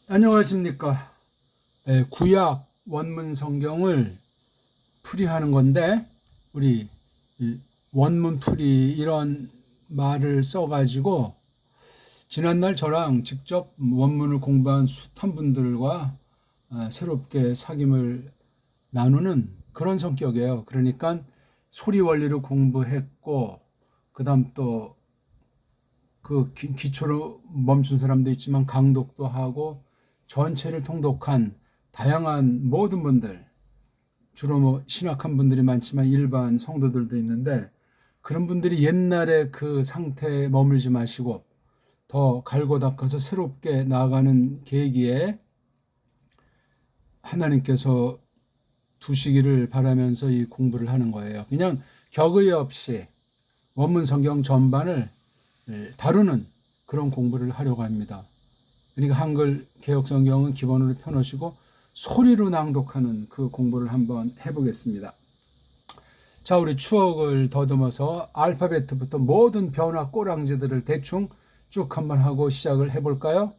안녕하십니까. 구약 원문 성경을 풀이하는 건데, 우리 원문 풀이 이런 말을 써가지고, 지난날 저랑 직접 원문을 공부한 숱한 분들과 새롭게 사귐을 나누는 그런 성격이에요. 그러니까 소리 원리를 공부했고, 그 다음 또 그 기초로 멈춘 사람도 있지만 강독도 하고 전체를 통독한 다양한 모든 분들, 주로 뭐 신학한 분들이 많지만 일반 성도들도 있는데, 그런 분들이 옛날에 그 상태에 머물지 마시고 더 갈고 닦아서 새롭게 나아가는 계기에 하나님께서 두시기를 바라면서 이 공부를 하는 거예요. 그냥 격의 없이 원문 성경 전반을 다루는 그런 공부를 하려고 합니다. 그러니까 한글 개혁 성경은 기본으로 펴놓으시고 소리로 낭독하는 그 공부를 한번 해보겠습니다. 자, 우리 추억을 더듬어서 알파벳부터 모든 변화 꼬랑지들을 대충 쭉 한번 하고 시작을 해볼까요?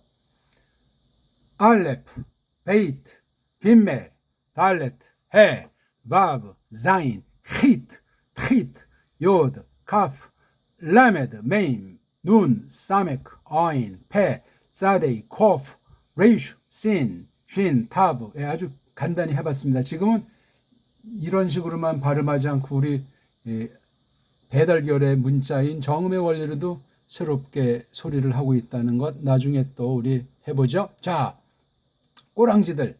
알레프, 베이트, 김멜, 달렛, 해, 바브, 자인, 히트, 트히트, 요드, 카프, 라메드, 메임, 눈, 사메크, 어인, 페, 자데이, 코프, 레이슈, 신, 쉰, 타브. 아주 간단히 해봤습니다. 지금은 이런 식으로만 발음하지 않고 우리 배달결의 문자인 정음의 원리로도 새롭게 소리를 하고 있다는 것 나중에 또 우리 해보죠. 자, 꼬랑지들.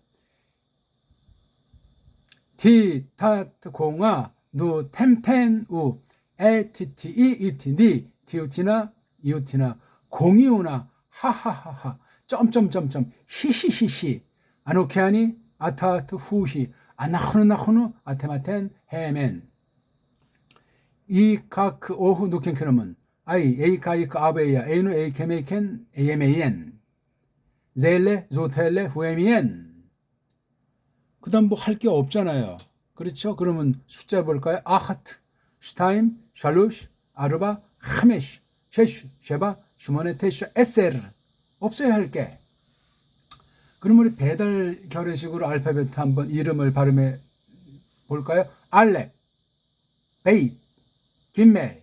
티, 타트, 공아, 누, 템텐, 우, 에, 티티, 이, 이티, 니, 디우티나, 이우티나, 공이우나, 하하하하, 점점점점, 히히히히, 아노케아니, 아타트, 후히, 아나후누나후누, 아테마텐, 헤멘. 이, 카, 크, 오후, 누켄케노문, 아이, 에이, 카이, 크, 아베이야, 에이누, 에이, 케메이켄, 에이에메이엔, 제일레, 조텔레, 후에미엔. 그 다음 뭐 할 게 없잖아요. 그렇죠? 그러면 숫자 볼까요? 아하트, 슈타임, 샬루시, 아르바, 하메시, 셰슈, 셰바, 슈머네, 테슈, 에세르. 없어야 할 게. 그럼 우리 배달 결의식으로 알파벳 한번 이름을 발음해 볼까요? 알렙, 베이트, 김멜,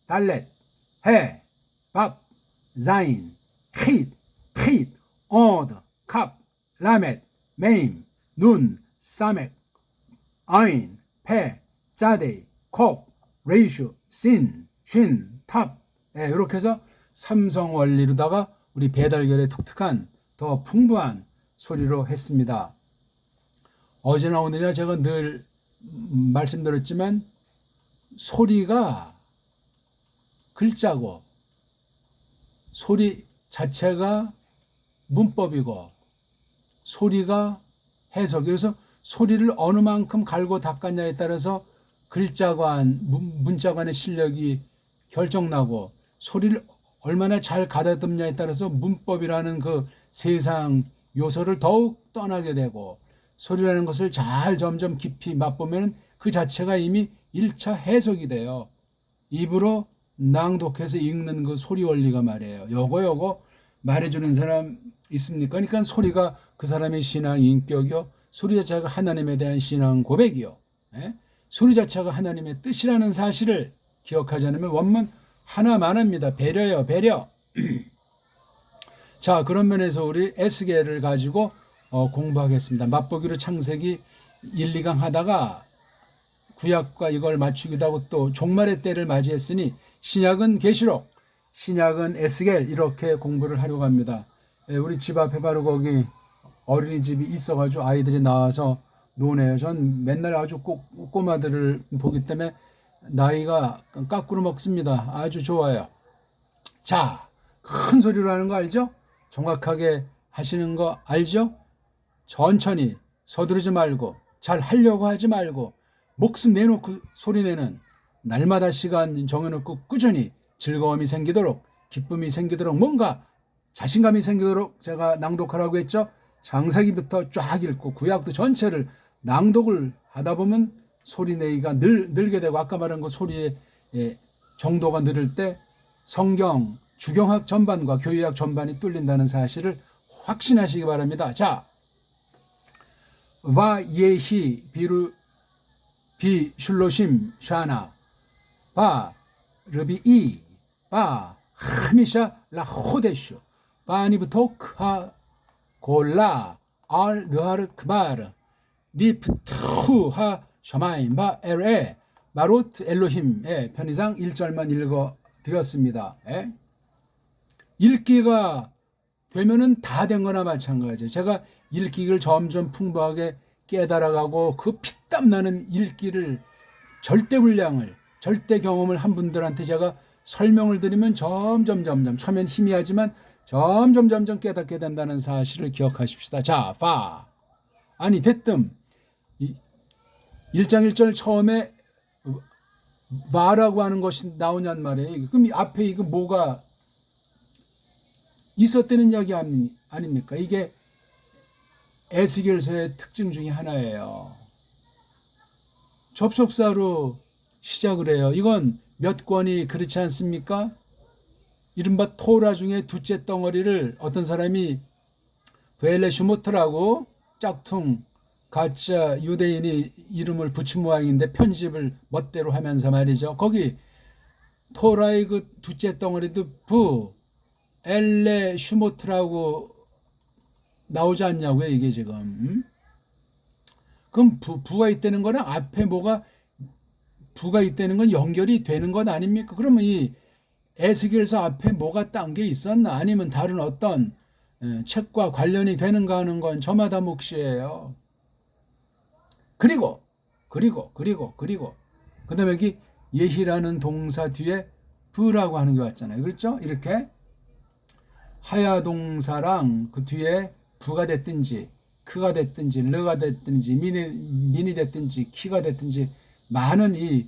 달렛, 해, 밥, 자인, 히트, 트히트, 오드, 캅, 라멧, 메임, 눈, 사멕, 아인, 페, 자데이, 콕, 레이슈, 신, 쉰, 탑. 이렇게 해서 삼성 원리로다가 우리 배달결의 독특한 더 풍부한 소리로 했습니다. 어제나 오늘이나 제가 늘 말씀드렸지만 소리가 글자고 소리 자체가 문법이고 소리가 해석. 그래서 소리를 어느 만큼 갈고 닦았냐에 따라서 글자관, 문자관의 실력이 결정나고 소리를 얼마나 잘 가다듬냐에 따라서 문법이라는 그 세상 요소를 더욱 떠나게 되고 소리라는 것을 잘 점점 깊이 맛보면 그 자체가 이미 1차 해석이 돼요. 입으로 낭독해서 읽는 그 소리 원리가 말이에요. 요거 말해주는 사람 있습니까? 그러니까 소리가 그 사람의 신앙 인격이요. 소리 자체가 하나님에 대한 신앙 고백이요. 소리 자체가 하나님의 뜻이라는 사실을 기억하지 않으면 원문 하나만 합니다. 배려요, 배려. 자, 그런 면에서 우리 에스겔을 가지고 공부하겠습니다. 맛보기로 창세기 1, 2강 하다가 구약과 이걸 맞추기도 하고 또 종말의 때를 맞이했으니 신약은 계시록, 신약은 에스겔 이렇게 공부를 하려고 합니다. 우리 집 앞에 바로 거기 어린이집이 있어가지고 아이들이 나와서 노네요. 전 맨날 아주 꼬마들을 보기 때문에 나이가 깎으로 먹습니다. 아주 좋아요. 자, 큰 소리로 하는 거 알죠? 정확하게 하시는 거 알죠? 천천히 서두르지 말고 잘 하려고 하지 말고 목숨 내놓고 소리내는 날마다 시간 정해놓고 꾸준히 즐거움이 생기도록 기쁨이 생기도록 뭔가 자신감이 생기도록 제가 낭독하라고 했죠. 창세기부터 쫙 읽고 구약도 전체를 낭독을 하다 보면 소리내기가 늘게 되고 아까 말한 그 소리의 정도가 늘을 때 성경 주경학 전반과 교회학 전반이 뚫린다는 사실을 확신하시기 바랍니다. 자, 와 예히 비루 비슐로심 샤나 바 르비이 바 하미샤 라호데슈 바니부토 크하 골라 알 느하르 크바르 니프투하 셔마임 바 에레 마롯 엘로힘의 편의상 1절만 읽어 드렸습니다. 읽기가 되면은 다 된 거나 마찬가지예요. 제가 읽기를 점점 풍부하게 깨달아가고 그 피땀 나는 읽기를 절대 분량을 절대 경험을 한 분들한테 제가 설명을 드리면 점점 처음엔 희미하지만 점점 깨닫게 된다는 사실을 기억하십시다. 자, 파 아니 대뜸 1장 1절 처음에 마라고 하는 것이 나오냔 말이에요. 그럼 이 앞에 이거 뭐가 있었다는 이야기 아닙니까? 이게 에스겔서의 특징 중에 하나예요. 접속사로 시작을 해요. 이건 몇 권이 그렇지 않습니까? 이른바 토라 중에 둘째 덩어리를 어떤 사람이 벨레 슈모트라고 짝퉁 가짜 유대인이 이름을 붙인 모양인데 편집을 멋대로 하면서 말이죠. 거기 토라의 그 둘째 덩어리도 부 엘레 슈모트라고 나오지 않냐고요, 이게 지금. 그럼 부가 있다는 거는 앞에 뭐가 부가 있다는 건 연결이 되는 건 아닙니까? 그러면 이 에스겔서 앞에 뭐가 딴 게 있었나? 아니면 다른 어떤 책과 관련이 되는가 하는 건 저마다 몫이에요. 그리고 그다음에 여기 예히라는 동사 뒤에 부라고 하는 게 왔잖아요. 그렇죠? 이렇게 하야 동사랑 그 뒤에 부가 됐든지 크가 됐든지 르가 됐든지 민이 됐든지 키가 됐든지 많은 이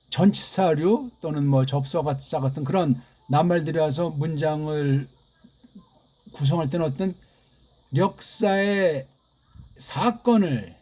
전치사류 또는 뭐 접속사 같은 그런 낱말들이 와서 문장을 구성할 때는 어떤 역사의 사건을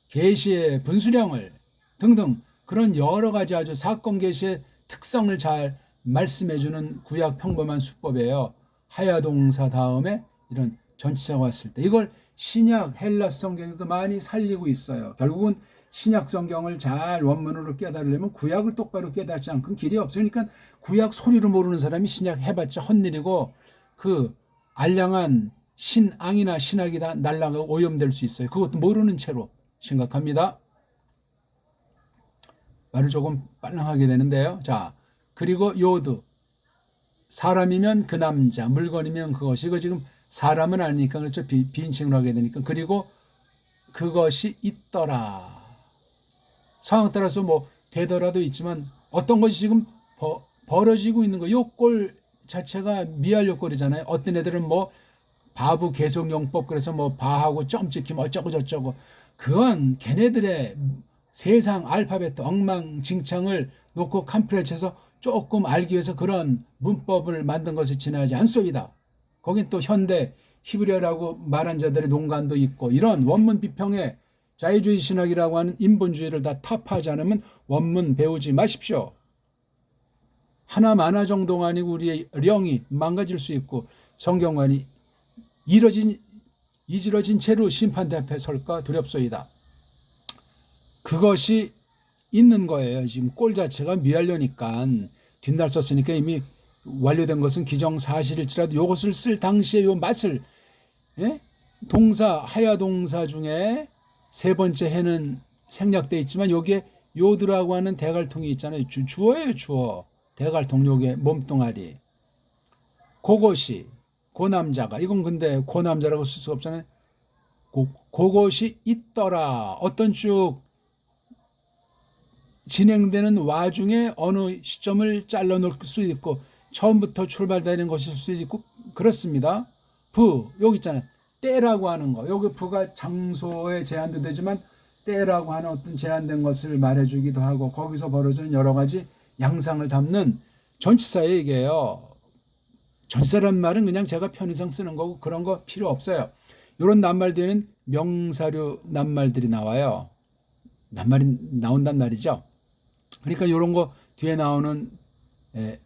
계시의 분수령을 등등 그런 여러 가지 아주 사건 계시의 특성을 잘 말씀해주는 구약 평범한 수법이에요. 하야 동사 다음에 이런 전치사가 왔을 때 이걸 신약 헬라스 성경에도 많이 살리고 있어요. 결국은 신약 성경을 잘 원문으로 깨달으려면 구약을 똑바로 깨닫지 않고는 길이 없으니까 구약 소리로 모르는 사람이 신약 해봤자 헛일이고 그 알량한 신앙이나 신학이 다 날아가고 오염될 수 있어요. 그것도 모르는 채로 심각합니다. 말을 조금 빨랑하게 되는데요. 자, 그리고 요드 사람이면 그 남자, 물건이면 그것이 이거 지금 사람은 아니니까 그렇죠. 비인칭으로 하게 되니까 그리고 그것이 있더라. 상황 따라서 뭐 되더라도 있지만 어떤 것이 지금 벌어지고 있는 거. 요 꼴 자체가 미완료 꼴이잖아요. 어떤 애들은 뭐 바부 계속용법 그래서 뭐 바하고 점 찍히면 어쩌고 저쩌고 그건 걔네들의 세상 알파벳 엉망진창을 놓고 컴퓨터에 쳐서 조금 알기 위해서 그런 문법을 만든 것을 지나지 않소이다. 거긴 또 현대 히브리어라고 말한 자들의 농간도 있고 이런 원문 비평에 자유주의 신학이라고 하는 인본주의를 다 타파하지 않으면 원문 배우지 마십시오. 하나 만화 정도가 아니고 우리의 령이 망가질 수 있고 성경관이 이지러진 채로 심판대 앞에 설까 두렵소이다. 그것이 있는 거예요. 지금 꼴 자체가 미완료니까 뒷날 썼으니까 이미 완료된 것은 기정사실일지라도 이것을 쓸 당시에 요 맛을 동사 하야 동사 중에 세 번째 해는 생략되어 있지만 여기에 요드라고 하는 대갈통이 있잖아요. 주어예요. 주어. 대갈통 요게 몸뚱아리. 그것이 그 남자가 이건 근데 그 남자라고 쓸 수가 없잖아요. 그것이 있더라. 어떤 쭉 진행되는 와중에 어느 시점을 잘라놓을 수 있고 처음부터 출발되는 것일 수도 있고 그렇습니다. 여기 있잖아요. 때라고 하는 거. 여기 부가 장소에 제한도 되지만 때라고 하는 어떤 제한된 것을 말해주기도 하고 거기서 벌어지는 여러 가지 양상을 담는 전치사예요. 이게요. 전치사란 말은 그냥 제가 편의상 쓰는 거고 그런 거 필요 없어요. 이런 낱말들은 명사류 낱말들이 나와요. 낱말이 나온단 말이죠. 그러니까 이런 거 뒤에 나오는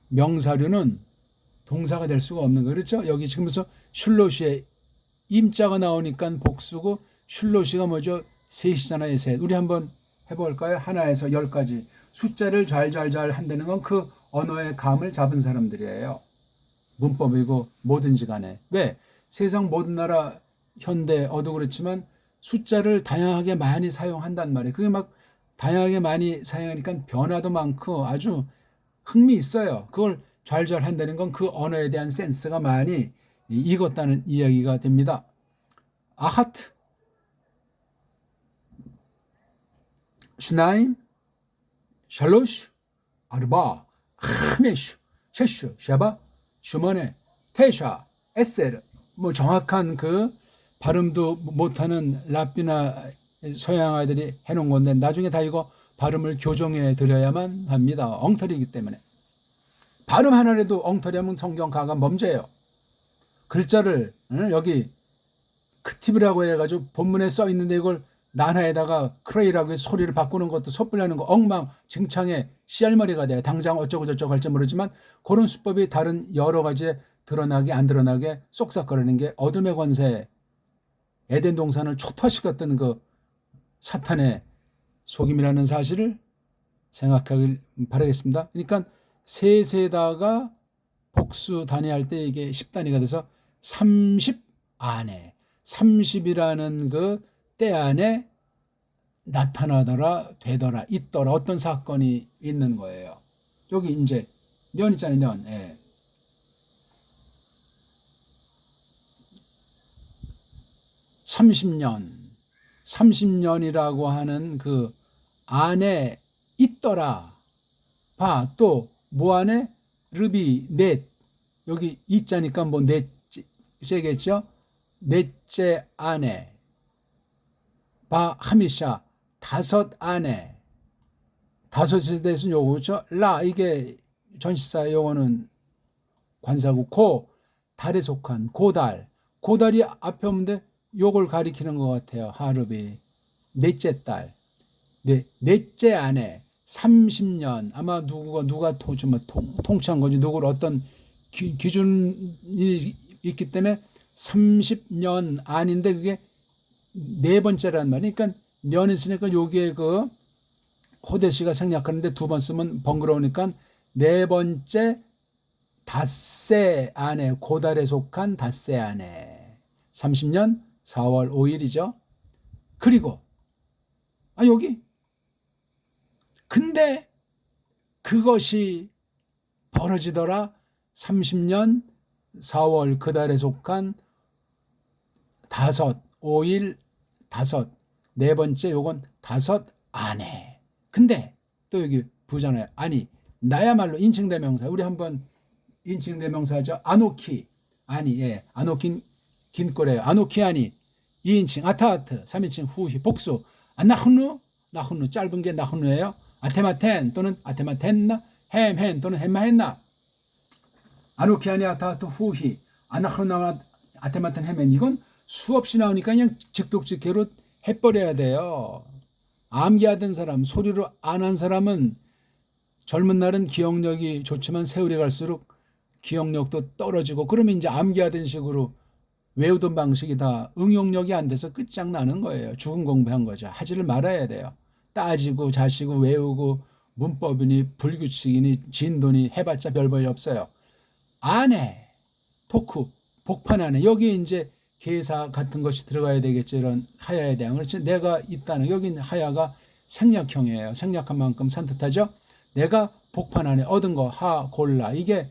명사류는 동사가 될 수가 없는 거예요. 그렇죠? 여기 지금 슐롯이의 임자가 나오니까 복수고 슐롯이가 뭐죠? 셋이잖아요. 셋. 우리 한번 해볼까요? 하나에서 10까지 숫자를 잘 한다는 건 그 언어의 감을 잡은 사람들이에요. 문법이고 뭐든지 간에. 왜? 세상 모든 나라 현대 어도 그렇지만 숫자를 다양하게 많이 사용한단 말이에요. 그게 막 다양하게 많이 사용하니까 변화도 많고 아주 흥미 있어요. 그걸 잘 한다는 건 그 언어에 대한 센스가 많이 익었다는 이야기가 됩니다. 아하트, 슈나임, 샬로슈, 아르바, 하메슈, 셰슈, 샤바, 슈머네, 테샤, 에세르. 뭐 정확한 그 발음도 못하는 라삐나 서양 아이들이 해놓은 건데 나중에 다 이거 발음을 교정해 드려야만 합니다. 엉터리이기 때문에. 발음 하나라도 엉터리하면 성경 가가 범죄예요. 글자를 여기 크티브라고 해가지고 본문에 써 있는데 이걸 난하에다가 크레이라고 해서 소리를 바꾸는 것도 섣불리는 거 엉망진창의 씨알머리가 돼요. 당장 어쩌고 저쩌고 할지 모르지만 그런 수법이 다른 여러 가지에 드러나게 안 드러나게 쏙싹거리는 게 어둠의 권세, 에덴 동산을 초토화시켰던 그 사탄의 속임이라는 사실을 생각하길 바라겠습니다. 그러니까 셋에다가 복수 단위할 때 이게 10단위가 돼서 30 안에 30이라는 그 때 안에 나타나더라, 되더라, 있더라 어떤 사건이 있는 거예요. 여기 이제 년 있잖아요. 년. 예. (30년) 하는 그 안에 있더라. 봐, 또 뭐 안에 르비 넷 여기 있자니까 뭐 넷째겠죠? 넷째 안에 바 하미샤 다섯 안에 다섯에 대해서는 요거죠. 라 이게 전치사 요거는 관사구 고 달에 속한 고달 고달이 앞에 없는데 요걸 가리키는 것 같아요. 하르비 넷째 달 넷째 안에 30년 아마 누가 통치한 건지 누구를 어떤 기준이 있기 때문에 30년 안인데 그게 네 번째란 말이에요. 그러니까 년 있으니까 여기에 그 호대시가 생략하는데 두 번 쓰면 번거로우니까 네 번째 닷새 안에 고달에 속한 닷새 안에 30년 4월 5일이죠. 그리고 여기 근데 그것이 벌어지더라 30년 4월 그 달에 속한 다섯 5일 다섯 네 번째 요건 다섯 안에 근데 또 여기 부잖아요. 아니 나야말로 인칭대명사 우리 한번 인칭대명사죠. 아노키 아니 예 아노킨 긴꼬래요. 아노키 아니 2인칭 아타아트 3인칭 후히 복수 나훈누 짧은 게 나훈누예요. 아테마텐 또는 아테마텐나 햄헨 또는 햄마헨나 아노키 아니 아타아트 후히 아나훈누 아테마텐 햄헨 이건 수없이 나오니까 그냥 즉독즉해로 해버려야 돼요. 암기하던 사람, 소리로 안 한 사람은 젊은 날은 기억력이 좋지만 세월이 갈수록 기억력도 떨어지고 그러면 이제 암기하던 식으로 외우던 방식이 다 응용력이 안 돼서 끝장나는 거예요. 죽은 공부한 거죠. 하지를 말아야 돼요. 따지고 자시고 외우고 문법이니 불규칙이니 진도니 해봤자 별 볼이 없어요. 안에 토크, 복판 안에 여기 이제 계사 같은 것이 들어가야 되겠죠. 이런 하야에 대한. 그렇지. 내가 있다는 여기 하야가 생략형이에요. 생략한 만큼 산뜻하죠. 내가 복판 안에 얻은 거 하 골라 이게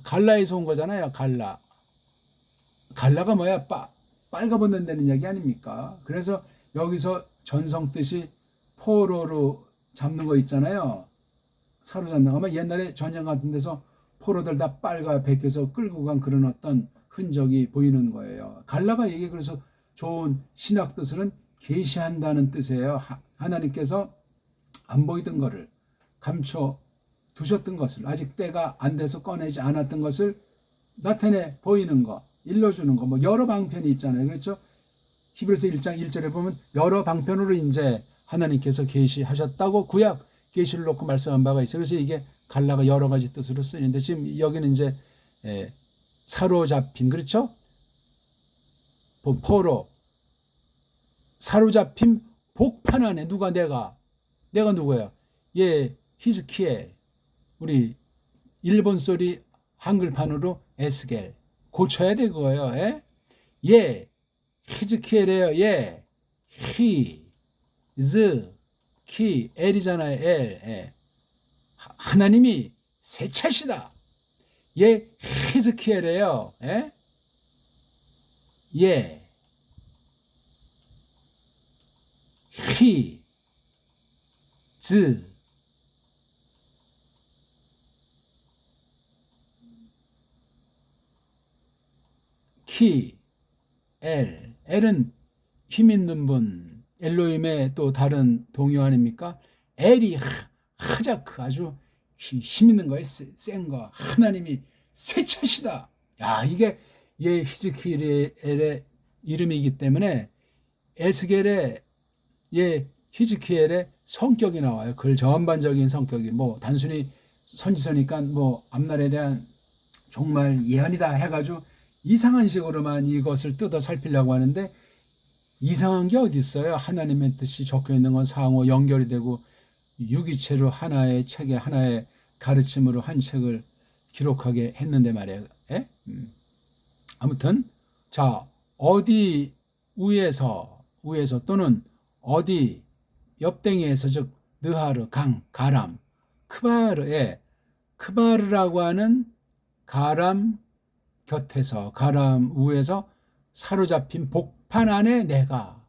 갈라에서 온 거잖아요. 갈라가 뭐야? 빨가벗는다는 이야기 아닙니까? 그래서 여기서 전성 뜻이 포로로 잡는 거 있잖아요. 사로잡는 거. 아마 옛날에 전쟁 같은 데서 포로들 다 빨가 벗겨서 끌고 간 그런 어떤 흔적이 보이는 거예요. 갈라가 이게 그래서 좋은 신학 뜻으로는 계시한다는 뜻이에요. 하나님께서 안 보이던 거를 감춰 두셨던 것을 아직 때가 안 돼서 꺼내지 않았던 것을 나타내 보이는 거, 일러주는 거, 뭐 여러 방편이 있잖아요. 그렇죠? 히브리서 1장 1절에 보면 여러 방편으로 이제 하나님께서 계시하셨다고 구약 계시를 놓고 말씀한 바가 있어요. 그래서 이게 갈라가 여러 가지 뜻으로 쓰이는데 지금 여기는 이제 사로잡힌 그렇죠? 포로 사로잡힌 복판 안에 내가 누구야? 예, 히즈키엘. 우리 일본 소리 한글판으로 에스겔 고쳐야 돼 그거예요. 예? 예, 히즈키엘이에요. 예, 키 엘이잖아요. 엘. 예. 하나님이 새 차시다. 예, 히즈키엘이에요. 예? 예, 히, 키, 엘은 힘 있는 분, 엘로힘의 또 다른 동요 아닙니까? 엘이 하자크 아주 힘 있는 거에 센 거. 하나님이 새 차시다. 야, 이게 예 히즈키엘의 이름이기 때문에 에스겔의 예 히즈키엘의 성격이 나와요. 그 전반적인 성격이 뭐 단순히 선지서니까 뭐 앞날에 대한 정말 예언이다 해가지고 이상한 식으로만 이것을 뜯어 살피려고 하는데 이상한 게 어디 있어요? 하나님의 뜻이 적혀 있는 건 상호 연결이 되고 유기체로 하나의 책에 하나의 가르침으로 한 책을 기록하게 했는데 말이에요. 예? 아무튼 자 어디 위에서 또는 어디 옆댕이에서 즉 느하르 가람 크바르라고 하는 가람 곁에서 가람 위에서 사로잡힌 복판 안에 내가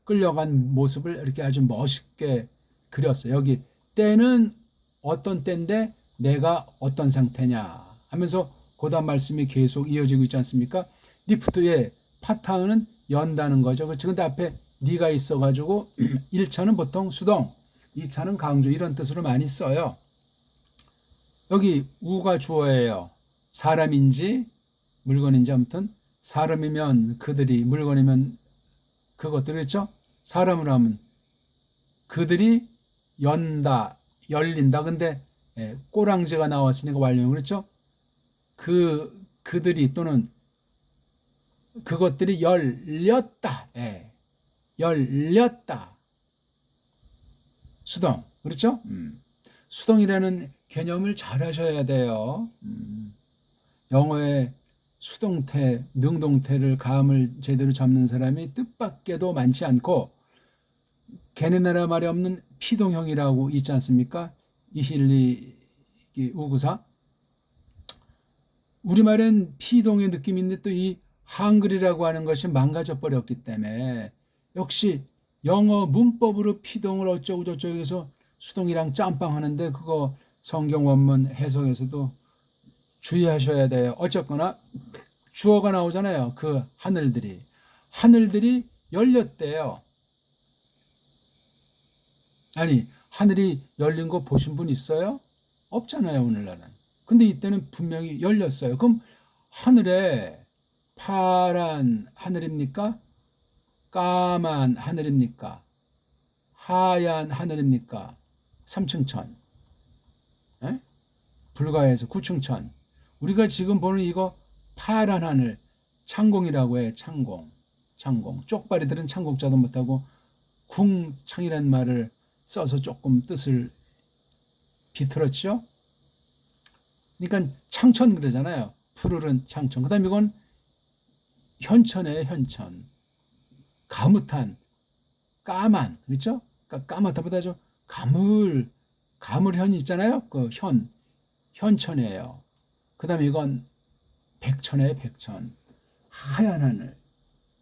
끌려간 모습을 이렇게 아주 멋있게 그렸어요. 여기 때는 어떤 때인데 내가 어떤 상태냐 하면서 고단 말씀이 계속 이어지고 있지 않습니까? 리프트의 파타은은 연다는 거죠. 근데 앞에 니가 있어가지고 1차는 보통 수동, 2차는 강조 이런 뜻으로 많이 써요. 여기 우가 주어예요. 사람인지 물건인지 아무튼 사람이면 그들이 물건이면 그것들이겠죠. 사람으로 하면 그들이 연다, 열린다. 근데 꼬랑지가 나왔으니까 완료형 그렇죠. 그들이 또는 그것들이 열렸다. 열렸다. 수동 그렇죠. 수동이라는 개념을 잘 하셔야 돼요. 영어의 수동태, 능동태를 감을 제대로 잡는 사람이 뜻밖에도 많지 않고 걔네 나라 말에 없는 피동형이라고 있지 않습니까? 이힐리 우구사. 우리말엔 피동의 느낌이 있는데 또 이 한글이라고 하는 것이 망가져 버렸기 때문에 역시 영어 문법으로 피동을 어쩌고 저쩌고 해서 수동이랑 짬빵 하는데 그거 성경 원문 해석에서도 주의하셔야 돼요. 어쨌거나 주어가 나오잖아요. 그 하늘들이 열렸대요. 아니 하늘이 열린 거 보신 분 있어요? 없잖아요 오늘날은. 근데 이때는 분명히 열렸어요. 그럼 하늘에 파란 하늘입니까? 까만 하늘입니까? 하얀 하늘입니까? 3층천 불가에서 9층천. 우리가 지금 보는 이거 파란 하늘 창공이라고 해. 창공 쪽발이들은 창공자도 못하고 궁창이라는 말을 써서 조금 뜻을 비틀었죠. 그러니까 창천 그러잖아요. 푸르른 창천. 그 다음에 이건 현천이에요. 현천. 가무탄 까만 그렇죠. 그러니까 까맣다보다 좀 가물현이 있잖아요. 그 현천이에요. 그 다음에 이건 백천이에요. 백천. 하얀 하늘.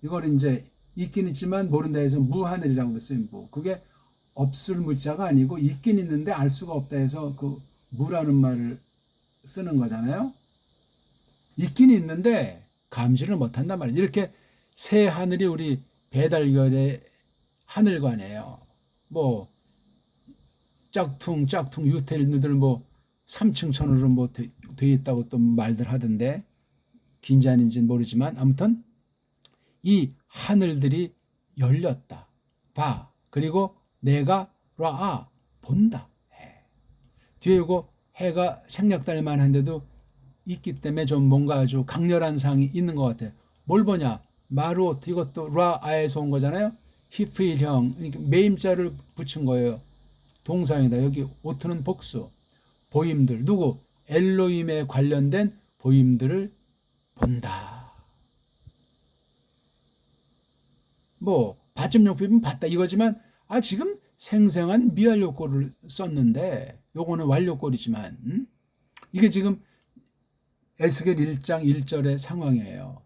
이걸 이제 있긴 있지만 모른다 해서 무하늘이라고 했어요. 그게 없을 무자가 아니고 있긴 있는데 알 수가 없다 해서 그 무라는 말을 쓰는 거잖아요. 있긴 있는데 감지를 못한단 말이에요. 이렇게 새 하늘이 우리 배달결의 하늘관이에요. 뭐 짝퉁 유태인들 뭐 3층 천으로 뭐 돼 있다고 또 말들 하던데 긴지 아닌지는 모르지만 아무튼 이 하늘들이 열렸다. 봐. 그리고 내가 본다. 뒤에 이거 해가 생략될 만한데도 있기 때문에 좀 뭔가 아주 강렬한 상이 있는 것 같아요. 뭘 보냐? 마롯, 이것도 라아에서 온 거잖아요. 히프일형, 매임자를 붙인 거예요. 동사입니다. 여기 오트는 복수. 보임들, 누구? 엘로힘에 관련된 보임들을 본다. 뭐 받침용법은 봤다 이거지만 지금 생생한 미완료꼴을 썼는데 요거는 완료꼴이지만 이게 지금 에스겔 1장 1절의 상황이에요.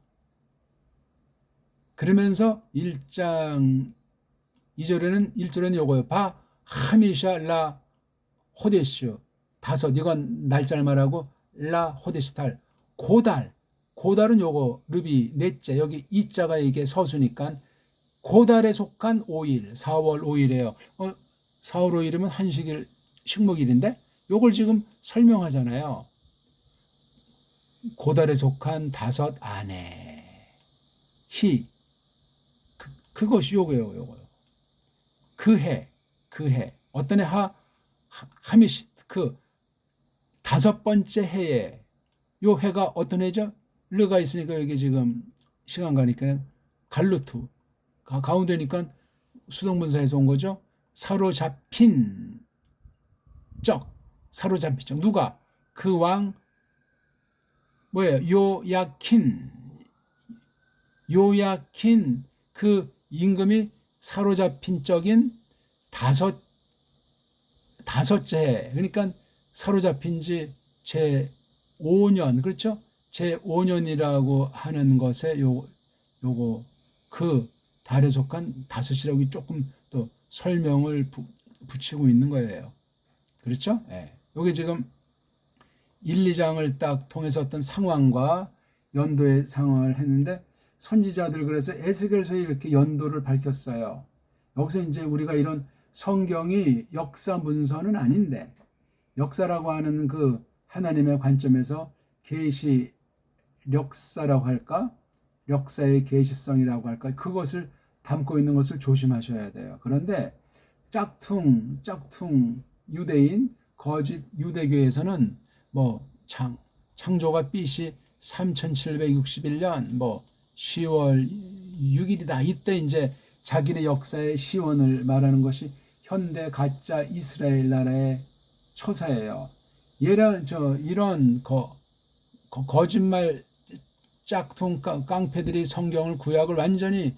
그러면서 1장 1절에는 요거예요. 바 하미샤 라 호데슈 다섯, 이건 날짜를 말하고 라 호데시탈 고달은 요거 르비 넷째, 여기 이자가 이게 서수니까 고달에 속한 5일 4월 5일이에요 4월 5일이면 한식일 식목일인데 요걸 지금 설명하잖아요. 고달에 속한 다섯 아내 희 그것이 요거예요. 그 해 어떤 해 하미시 다섯 번째 해에 요 해가 어떤 해죠? 르가 있으니까 여기 지금 시간 가니까 갈루투 가운데니까 수동분사에서 온 거죠. 사로잡힌 적 누가? 그 왕 뭐예요? 요야킨 그 임금이 사로잡힌 적인 다섯째 해. 그러니까 사로잡힌 지 제5년, 그렇죠? 제5년이라고 하는 것에 요거 그 달에 속한 다섯이라고 조금 또 설명을 붙이고 있는 거예요. 그렇죠? 예. 요게 지금 1, 2장을 딱 통해서 어떤 상황과 연도의 상황을 했는데 선지자들 그래서 에스겔서에 이렇게 연도를 밝혔어요. 여기서 이제 우리가 이런 성경이 역사 문서는 아닌데 역사라고 하는 그 하나님의 관점에서 계시 역사라고 할까? 역사의 계시성이라고 할까? 그것을 담고 있는 것을 조심하셔야 돼요. 그런데 짝퉁 유대인 거짓 유대교에서는 뭐 창조가 BC 3761년 뭐 10월 6일이다. 이때 이제 자기네 역사의 시원을 말하는 것이 현대 가짜 이스라엘 나라의 처사예요. 이런 거짓말 짝퉁 깡패들이 성경을 구약을 완전히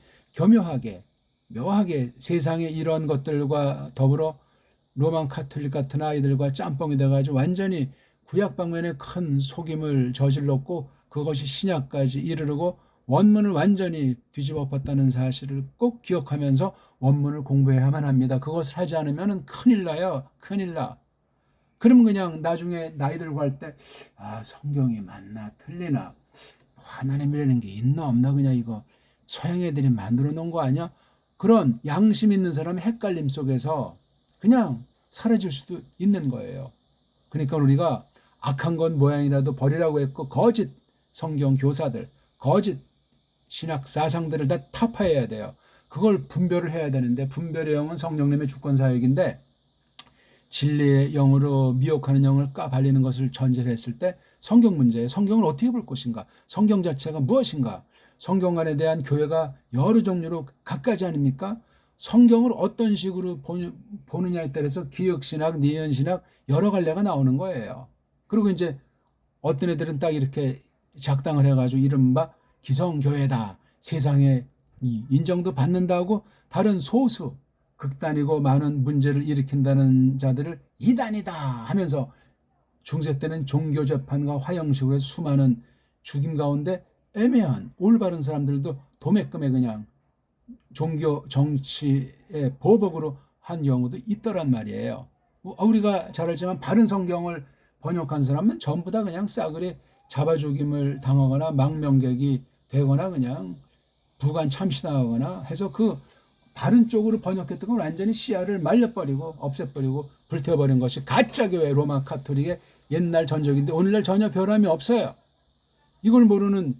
묘하게 세상에 이런 것들과 더불어 로만 카톨릭 같은 아이들과 짬뽕이 돼가지고 완전히 구약 방면에 큰 속임을 저질렀고 그것이 신약까지 이르르고 원문을 완전히 뒤집어 엎었다는 사실을 꼭 기억하면서 원문을 공부해야만 합니다. 그것을 하지 않으면 큰일 나요. 큰일 나. 그러면 그냥 나중에 나이 들고 할 때 성경이 맞나 틀리나 하나님이라는 게 있나 없나 그냥 이거 서양 애들이 만들어 놓은 거 아니야? 그런 양심 있는 사람의 헷갈림 속에서 그냥 사라질 수도 있는 거예요. 그러니까 우리가 악한 건 모양이라도 버리라고 했고 거짓 성경 교사들, 거짓 신학 사상들을 다 타파해야 돼요. 그걸 분별을 해야 되는데 분별의 영은 성령님의 주권 사역인데 진리의 영으로 미혹하는 영을 까발리는 것을 전제를 했을 때 성경 문제에 성경을 어떻게 볼 것인가? 성경 자체가 무엇인가? 성경관에 대한 교회가 여러 종류로 갖가지 아닙니까? 성경을 어떤 식으로 보느냐에 따라서 기역신학, 니은신학 여러 갈래가 나오는 거예요. 그리고 이제 어떤 애들은 딱 이렇게 작당을 해가지고 이른바 기성교회다. 세상에 인정도 받는다고 다른 소수 극단이고 많은 문제를 일으킨다는 자들을 이단이다 하면서 중세 때는 종교재판과 화형식으로 수많은 죽임 가운데 애매한 올바른 사람들도 도매금에 그냥 종교 정치의 보복으로 한 경우도 있더란 말이에요. 우리가 잘 알지만 바른 성경을 번역한 사람은 전부 다 그냥 싸그리 잡아 죽임을 당하거나 망명객이 되거나 그냥 부관 참신하거나 해서 그 바른 쪽으로 번역했던 건 완전히 씨알을 말려버리고 없애버리고 불태워버린 것이 가짜교회 로마 카톨릭의 옛날 전적인데 오늘날 전혀 변함이 없어요. 이걸 모르는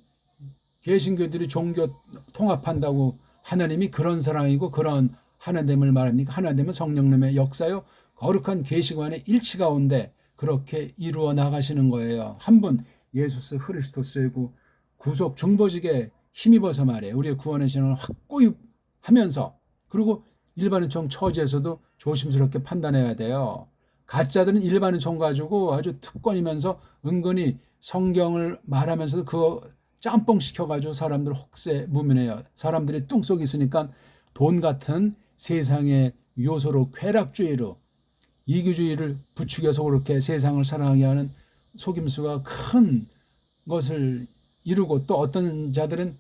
개신교들이 종교 통합한다고 하나님이 그런 사랑이고 그런 하나됨을 말합니까? 하나됨은 성령님의 역사요. 거룩한 계시관의 일치 가운데 그렇게 이루어 나가시는 거예요. 한 분 예수스 그리스도스이고 구속 중보직에 힘입어서 말이에요. 우리의 구원의 신앙을 확고히 하면서, 그리고 일반은총 처지에서도 조심스럽게 판단해야 돼요. 가짜들은 일반은총 가지고 아주 특권이면서 은근히 성경을 말하면서도 그거 짬뽕 시켜가지고 사람들 혹세 무민해요. 사람들이 뚱 속 있으니까 돈 같은 세상의 요소로, 쾌락주의로, 이기주의를 부추겨서 그렇게 세상을 사랑하게 하는 속임수가 큰 것을 이루고, 또 어떤 자들은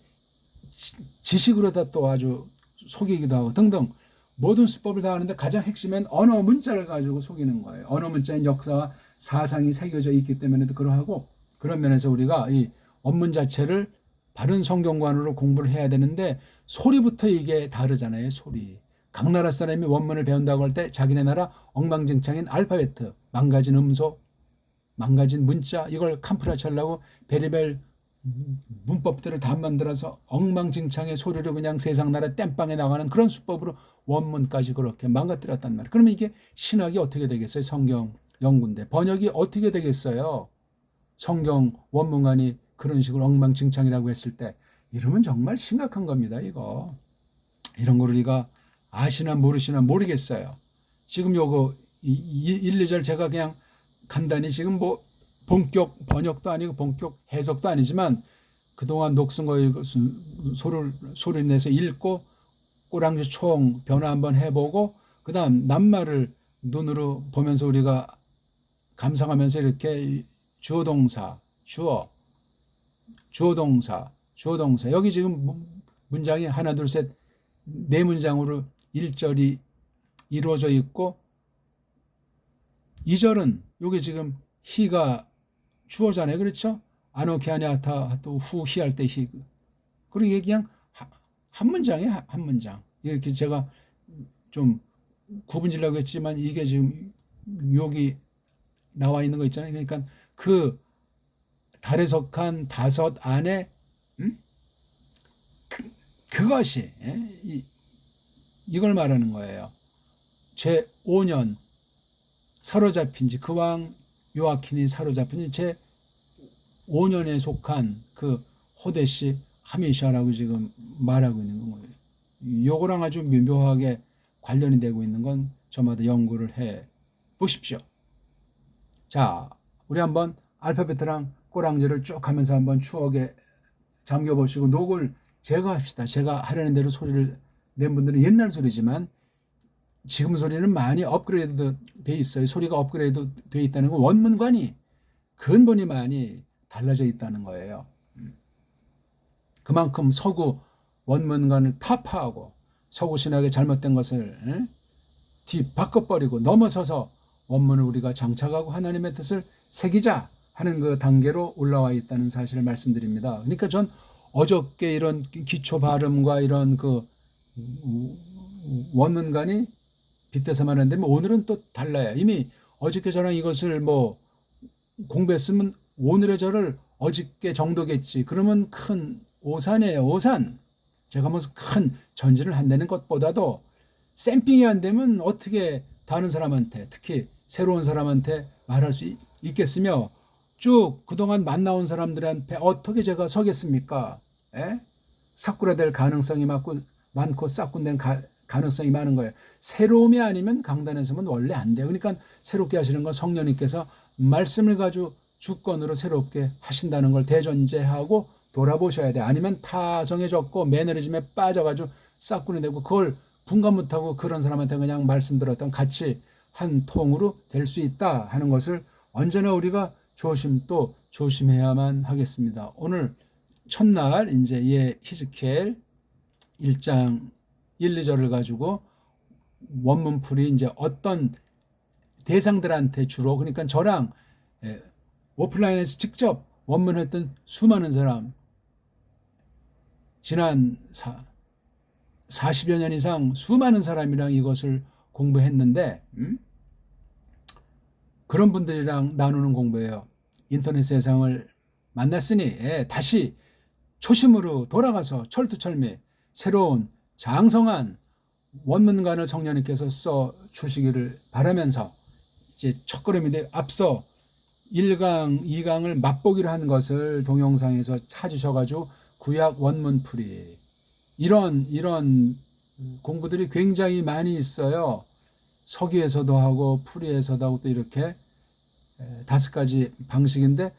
지식으로다 또 아주 속이기도 하고 등등 모든 수법을 다 하는데, 가장 핵심은 언어 문자를 가지고 속이는 거예요. 언어 문자인 역사와 사상이 새겨져 있기 때문에도 그러하고, 그런 면에서 우리가 이 원문 자체를 바른 성경관으로 공부를 해야 되는데, 소리부터 이게 다르잖아요. 소리. 각 나라 사람이 원문을 배운다고 할 때 자기네 나라 엉망진창인 알파베트, 망가진 음소, 망가진 문자, 이걸 캄프라치려고 베리벨 문법들을 다 만들어서 엉망진창의 소리로 그냥 세상 나라 땜빵에 나가는 그런 수법으로 원문까지 그렇게 망가뜨렸단 말이에요. 그러면 이게 신학이 어떻게 되겠어요? 성경 연구인데 번역이 어떻게 되겠어요? 성경 원문관이 그런 식으로 엉망진창이라고 했을 때, 이러면 정말 심각한 겁니다. 이거 이런 걸 우리가 아시나 모르시나 모르겠어요. 지금 요거 1, 2절 제가 그냥 간단히 지금 뭐 본격 번역도 아니고 본격 해석도 아니지만 그동안 녹슨 거 소리 내서 읽고 꼬랑지 총 변화 한번 해보고, 그 다음 낱말을 눈으로 보면서 우리가 감상하면서 이렇게 주어동사, 주어동사, 여기 지금 문장이 하나 둘 셋 네 문장으로 1절이 이루어져 있고, 2절은 여기 지금 히가 주어잖아요. 그렇죠? 아노키아니아타 또 후히 할 때 히. 그리고 이게 그냥 한 문장이에요. 한 문장. 이렇게 제가 좀 구분지려고 했지만 이게 지금 여기 나와 있는 거 있잖아요. 그러니까 그 달에 속한 다섯 안에 그것이 이걸 말하는 거예요. 제 5년 사로잡힌 지, 그 왕 요아킨이 사로잡힌 지 제 5년에 속한 그 호데시 하미샤라고 지금 말하고 있는 거예요. 요거랑 아주 묘하게 관련이 되고 있는 건 저마다 연구를 해 보십시오. 자, 우리 한번 알파벳이랑 꼬랑지를 쭉 하면서 한번 추억에 잠겨보시고 녹을 제거합시다. 제가 하려는 대로 소리를 낸 분들은 옛날 소리지만 지금 소리는 많이 업그레이드 돼 있어요. 소리가 업그레이드 돼 있다는 건 원문관이 근본이 많이 달라져 있다는 거예요. 그만큼 서구 원문관을 타파하고 서구 신학의 잘못된 것을 뒤바꿔버리고 넘어서서 원문을 우리가 장착하고 하나님의 뜻을 새기자 하는 그 단계로 올라와 있다는 사실을 말씀드립니다. 그러니까 전 어저께 이런 기초 발음과 이런 그 원문관이 빗대서 말하는데 오늘은 또 달라요. 이미 어저께 저랑 이것을 뭐 공부했으면 오늘의 저를 어저께 정도겠지. 그러면 큰 오산이에요. 오산. 제가 무슨 큰 전진을 한다는 것보다도 샘핑이 안 되면 어떻게 다른 사람한테, 특히 새로운 사람한테 말할 수 있겠으며, 쭉 그동안 만나온 사람들한테 어떻게 제가 서겠습니까? 사쿠라될 가능성이 많고 싹군된 가능성이 많은 거예요. 새로움이 아니면 강단에서는 원래 안 돼요. 그러니까 새롭게 하시는 건 성령님께서 말씀을 가지고 주권으로 새롭게 하신다는 걸 대전제하고 돌아보셔야 돼. 아니면 타성해졌고 매너리즘에 빠져가지고 싹군이 되고 그걸 분간 못하고 그런 사람한테 그냥 말씀 들었던 같이 한 통으로 될 수 있다 하는 것을 언제나 우리가 또 조심해야만 하겠습니다. 오늘 첫날 이제 히스켈 1장 1, 2절을 가지고 원문풀이 이제 어떤 대상들한테 주로, 그러니까 저랑 오프라인에서 직접 원문했던 수많은 사람, 지난 40여 년 이상 수많은 사람이랑 이것을 공부했는데 그런 분들이랑 나누는 공부예요. 인터넷 세상을 만났으니 다시 초심으로 돌아가서 철두철미 새로운 장성한 원문관을 성령님께서 써 주시기를 바라면서, 이제 첫걸음인데 앞서 1강, 2강을 맛보기로 한 것을 동영상에서 찾으셔가지고 구약 원문풀이 이런 공부들이 굉장히 많이 있어요. 서기에서도 하고 풀이에서도 하고 또 이렇게 5가지 방식인데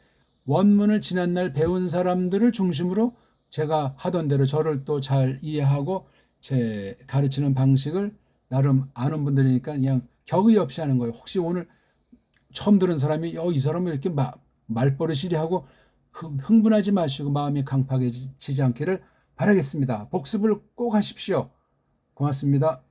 원문을 지난날 배운 사람들을 중심으로 제가 하던 대로 저를 또 잘 이해하고 제 가르치는 방식을 나름 아는 분들이니까 그냥 격의 없이 하는 거예요. 혹시 오늘 처음 들은 사람이 이 사람은 이렇게 말버릇이리 하고 흥분하지 마시고 마음이 강팍해지지 않기를 바라겠습니다. 복습을 꼭 하십시오. 고맙습니다.